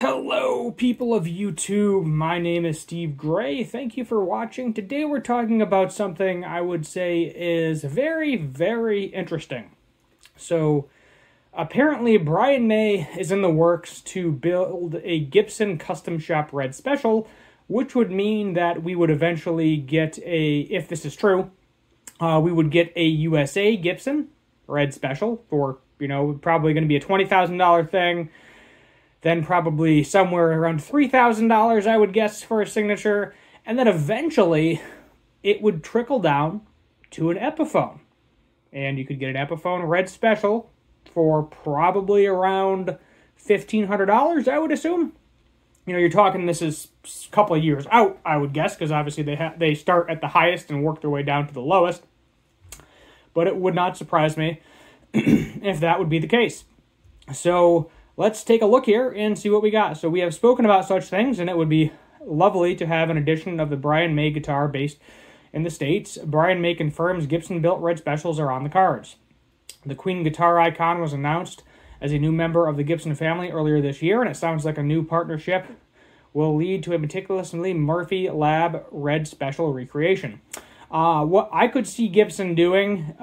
Hello, people of YouTube. My name is Steve Gray. Thank you for watching. Today we're talking about something I would say is very, very interesting. So, apparently Brian May is in the works to build a Gibson custom shop red special, which would mean that we would eventually get if this is true, we would get a USA Gibson red special for, probably going to be a $20,000 thing. Then probably somewhere around $3,000, I would guess, for a signature. And then eventually, it would trickle down to an Epiphone. And you could get an Epiphone Red Special for probably around $1,500, I would assume. You're talking this is a couple of years out, I would guess, because obviously they start at the highest and work their way down to the lowest. But it would not surprise me if that would be the case. So let's take a look here and see what we got. So we have spoken about such things, and it would be lovely to have an edition of the Brian May guitar based in the States. Brian May confirms Gibson-built red specials are on the cards. The Queen guitar icon was announced as a new member of the Gibson family earlier this year, and it sounds like a new partnership will lead to a meticulously Murphy Lab red special recreation. What I could see Gibson doing,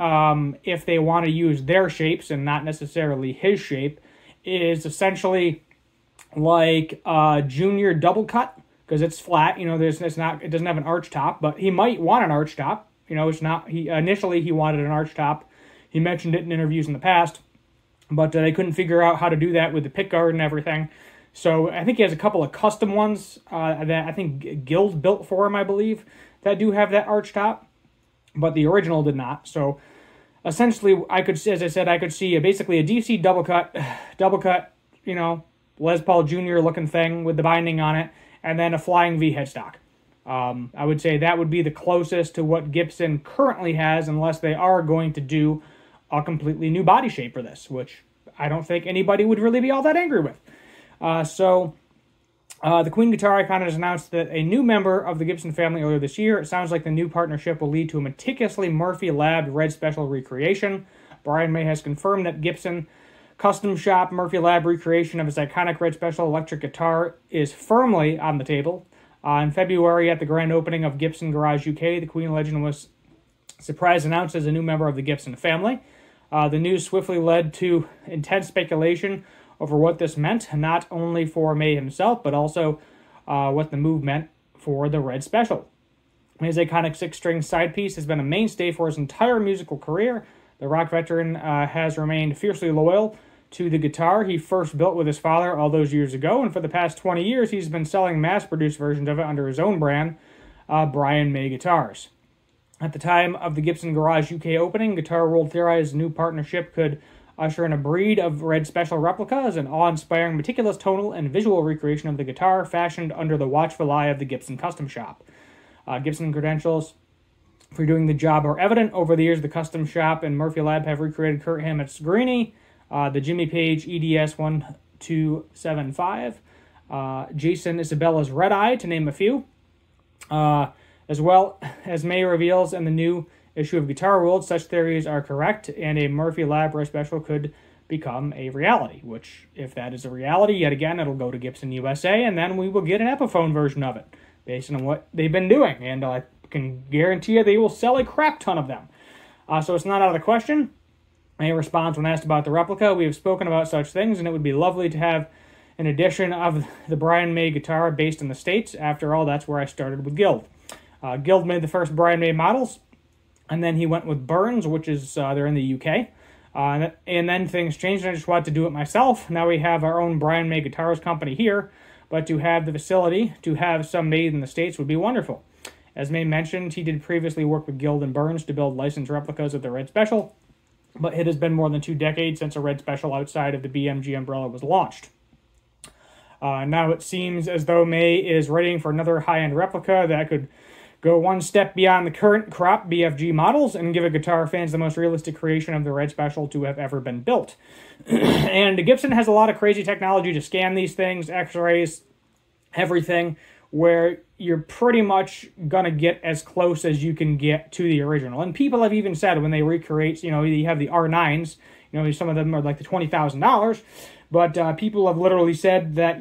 if they want to use their shapes and not necessarily his shape, is essentially like a junior double cut, because it's flat. It doesn't have an arch top, but he might want an arch top. It's not. Initially he wanted an arch top. He mentioned it in interviews in the past, but they couldn't figure out how to do that with the pickguard and everything. So I think he has a couple of custom ones that I think Guild built for him, I believe, that do have that arch top, but the original did not. So essentially, as I said, I could see basically a DC double cut, Les Paul Jr. looking thing with the binding on it, and then a Flying V headstock. I would say that would be the closest to what Gibson currently has, unless they are going to do a completely new body shape for this, which I don't think anybody would really be all that angry with. The Queen guitar icon has announced that a new member of the Gibson family earlier this year. It sounds like the new partnership will lead to a meticulously Murphy Lab red special recreation. Brian May has confirmed that Gibson custom shop Murphy Lab recreation of his iconic red special electric guitar is firmly on the table. In February, at the grand opening of Gibson Garage UK, the Queen legend was surprise announced as a new member of the Gibson family. The news swiftly led to intense speculation over what this meant, not only for May himself, but also what the move meant for the red special. His iconic six-string side piece has been a mainstay for his entire musical career. The rock veteran has remained fiercely loyal to the guitar he first built with his father all those years ago, and for the past 20 years he's been selling mass-produced versions of it under his own brand, Brian May Guitars. At the time of the Gibson Garage UK opening, Guitar World theorized a new partnership could usher in a breed of red special replicas, an awe-inspiring, meticulous tonal and visual recreation of the guitar fashioned under the watchful eye of the Gibson custom shop. Gibson credentials for doing the job are evident. Over the years, the custom shop and Murphy Lab have recreated Kurt Hammett's Greenie, the Jimmy Page EDS 1275, Jason Isabella's Red Eye, to name a few, as well as May reveals in the new issue of Guitar World, such theories are correct, and a Murphy Lab red special could become a reality, which, if that is a reality, yet again, it'll go to Gibson USA, and then we will get an Epiphone version of it, based on what they've been doing, and I can guarantee you they will sell a crap ton of them. So it's not out of the question. May responds when asked about the replica. We have spoken about such things, and it would be lovely to have an edition of the Brian May guitar based in the States. After all, that's where I started with Guild. Guild made the first Brian May models, and then he went with Burns, which is, they're in the UK. And then things changed, and I just wanted to do it myself. Now we have our own Brian May Guitars company here, but to have the facility to have some made in the States would be wonderful. As May mentioned, he did previously work with Guild and Burns to build licensed replicas of the Red Special, but it has been more than 2 decades since a Red Special outside of the BMG umbrella was launched. Now it seems as though May is readying for another high-end replica that could go one step beyond the current crop BFG models and give a guitar fans the most realistic creation of the Red Special to have ever been built. And Gibson has a lot of crazy technology to scan these things, x-rays, everything, where you're pretty much going to get as close as you can get to the original. And people have even said when they recreate, you have the R9s, some of them are like the $20,000, But people have literally said that,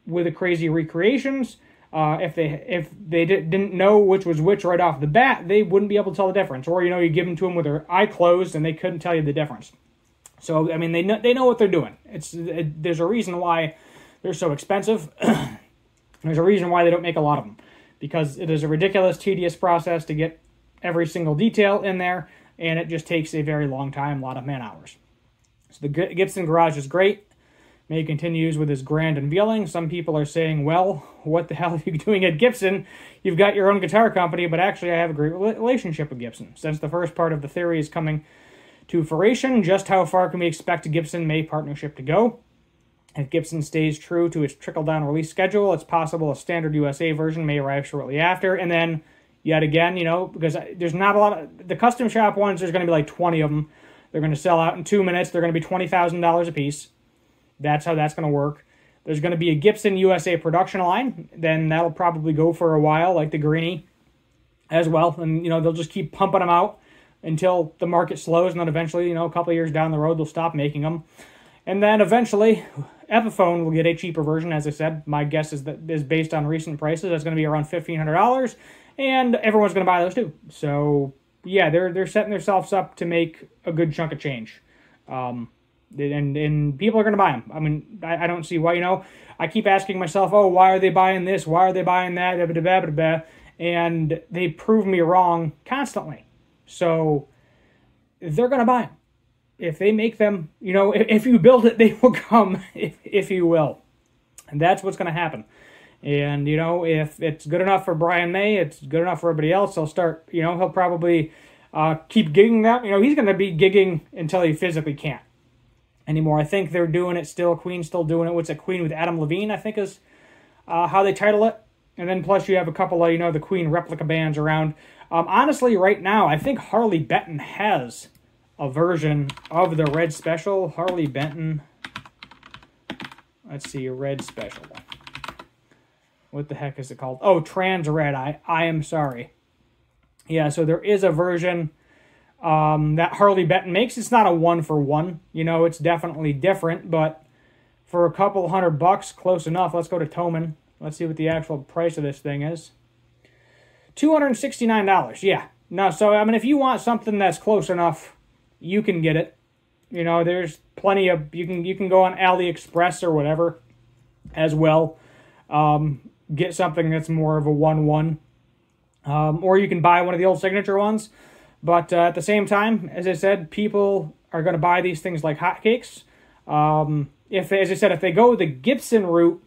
with the crazy recreations, if they didn't know which was which right off the bat, they wouldn't be able to tell the difference. Or, you give them to them with their eye closed and they couldn't tell you the difference. So, I mean, they know what they're doing. There's a reason why they're so expensive. There's a reason why they don't make a lot of them. Because it is a ridiculous, tedious process to get every single detail in there, and it just takes a very long time, a lot of man-hours. So the Gibson Garage is great. May continues with his grand unveiling. Some people are saying, well, what the hell are you doing at Gibson? You've got your own guitar company, but actually I have a great relationship with Gibson. Since the first part of the theory is coming to fruition, just how far can we expect a Gibson-May partnership to go? If Gibson stays true to its trickle-down release schedule, it's possible a standard USA version may arrive shortly after, and then, yet again, because there's not a lot of... The custom shop ones, there's going to be like 20 of them. They're going to sell out in 2 minutes. They're going to be $20,000 a piece. That's how that's going to work. There's going to be a Gibson USA production line. Then that'll probably go for a while, like the Greenie as well. And, they'll just keep pumping them out until the market slows, and then eventually, a couple of years down the road, they'll stop making them. And then eventually, Epiphone will get a cheaper version. As I said, my guess is based on recent prices. That's going to be around $1,500, and everyone's going to buy those too. So yeah, they're setting themselves up to make a good chunk of change, and people are going to buy them. I mean, I don't see why. I keep asking myself, oh, why are they buying this? Why are they buying that? And they prove me wrong constantly. So they're going to buy them. If they make them, if you build it, they will come, if you will. And that's what's going to happen. And, if it's good enough for Brian May, it's good enough for everybody else, he'll start, he'll probably keep gigging that. He's going to be gigging until he physically can't anymore. I think they're doing it still. Queen's still doing it. What's it, Queen with Adam Levine, I think is how they title it. And then plus you have a couple of, the Queen replica bands around. Honestly, right now, I think Harley Benton has a version of the Red Special. Harley Benton. Let's see, Red Special. What the heck is it called? Oh, Trans Red. I am sorry. Yeah, so there is a version that Harley Benton makes. It's not a one-for-one. It's definitely different, but for a couple $100, close enough. Let's go to Thomann. Let's see what the actual price of this thing is. $269. Yeah. No, so, I mean, if you want something that's close enough, you can get it. There's plenty of... You can go on AliExpress or whatever as well. Get something that's more of a 1-1. Or you can buy one of the old signature ones. But at the same time, as I said, people are going to buy these things like hotcakes. If they go the Gibson route,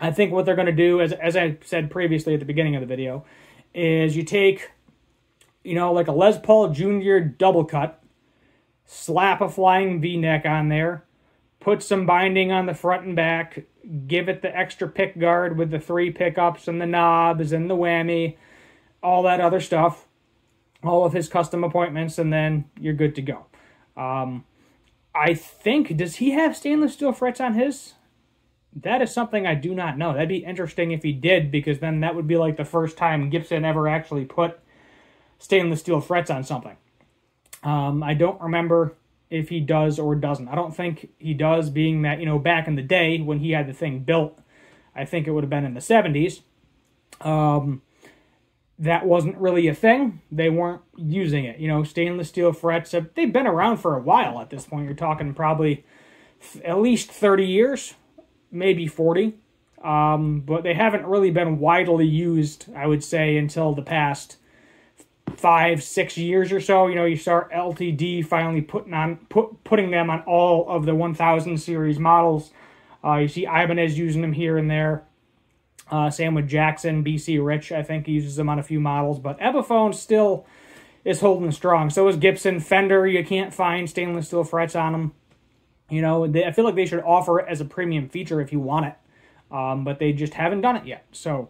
I think what they're going to do, as I said previously at the beginning of the video, is you take, like a Les Paul Jr. double cut, slap a flying V-neck on there, put some binding on the front and back, give it the extra pick guard with the 3 pickups and the knobs and the whammy, all that other stuff, all of his custom appointments, and then you're good to go. I think, does he have stainless steel frets on his? That is something I do not know. That'd be interesting if he did, because then that would be like the first time Gibson ever actually put stainless steel frets on something. I don't remember if he does or doesn't. I don't think he does, being that, back in the day when he had the thing built, I think it would have been in the 70s. That wasn't really a thing. They weren't using it. Stainless steel frets, they've been around for a while at this point. You're talking probably at least 30 years. Maybe 40, but they haven't really been widely used, I would say, until the past 5-6 years or so. You start LTD finally putting them on all of the 1000 series models. You see Ibanez using them here and there. Same with Jackson, BC Rich, I think, uses them on a few models, but Epiphone still is holding strong. So is Gibson. Fender, you can't find stainless steel frets on them. I feel like they should offer it as a premium feature if you want it, but they just haven't done it yet. So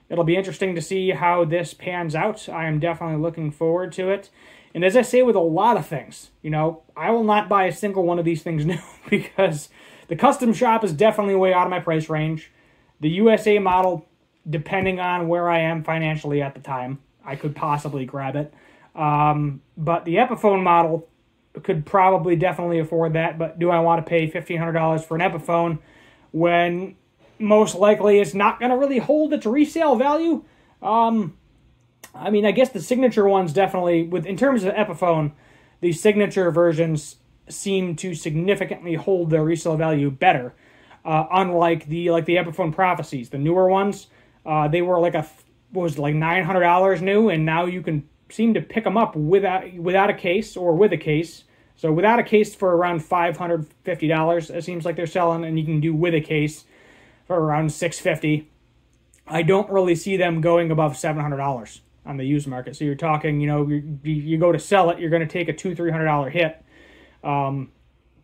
it'll be interesting to see how this pans out. I am definitely looking forward to it. And as I say with a lot of things, I will not buy a single one of these things new, because the custom shop is definitely way out of my price range. The USA model, depending on where I am financially at the time, I could possibly grab it. But the Epiphone model, could probably definitely afford that, but do I want to pay $1,500 for an Epiphone when most likely it's not going to really hold its resale value? I mean, I guess the signature ones definitely, in terms of Epiphone, the signature versions seem to significantly hold their resale value better. Unlike the Epiphone Prophecies, the newer ones, they were like $900 new, and now you can seem to pick them up without a case or with a case. So without a case for around $550, it seems like they're selling, and you can do with a case for around $650. I don't really see them going above $700 on the used market. So you're talking, you go to sell it, you're going to take a $200-300 hit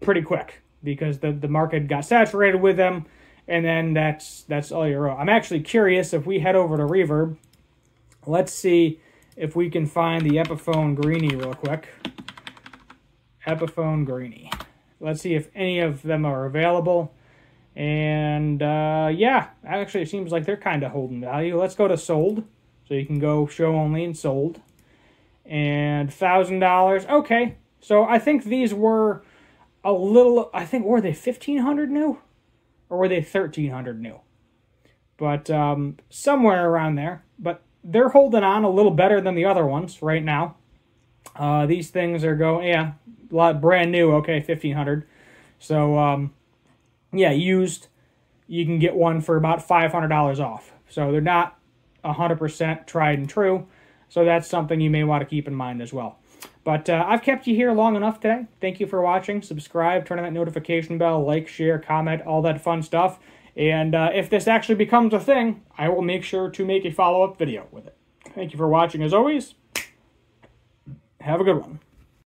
pretty quick, because the market got saturated with them, and then that's all you're on. I'm actually curious, if we head over to Reverb, let's see if we can find the Epiphone Greenie real quick. Epiphone Greenie. Let's see if any of them are available. And yeah, actually it seems like they're kind of holding value. Let's go to sold. So you can go show only and sold. And $1,000. Okay. So I think these were a little, were they 1,500 new? Or were they 1,300 new? But somewhere around there. But they're holding on a little better than the other ones right now. These things are going, a lot brand new. Okay, 1,500. So, yeah, used, you can get one for about $500 off. So they're not 100% tried and true. So that's something you may want to keep in mind as well. But I've kept you here long enough today. Thank you for watching. Subscribe, turn on that notification bell, like, share, comment, all that fun stuff. And if this actually becomes a thing, I will make sure to make a follow-up video with it. Thank you for watching as always. Have a good one.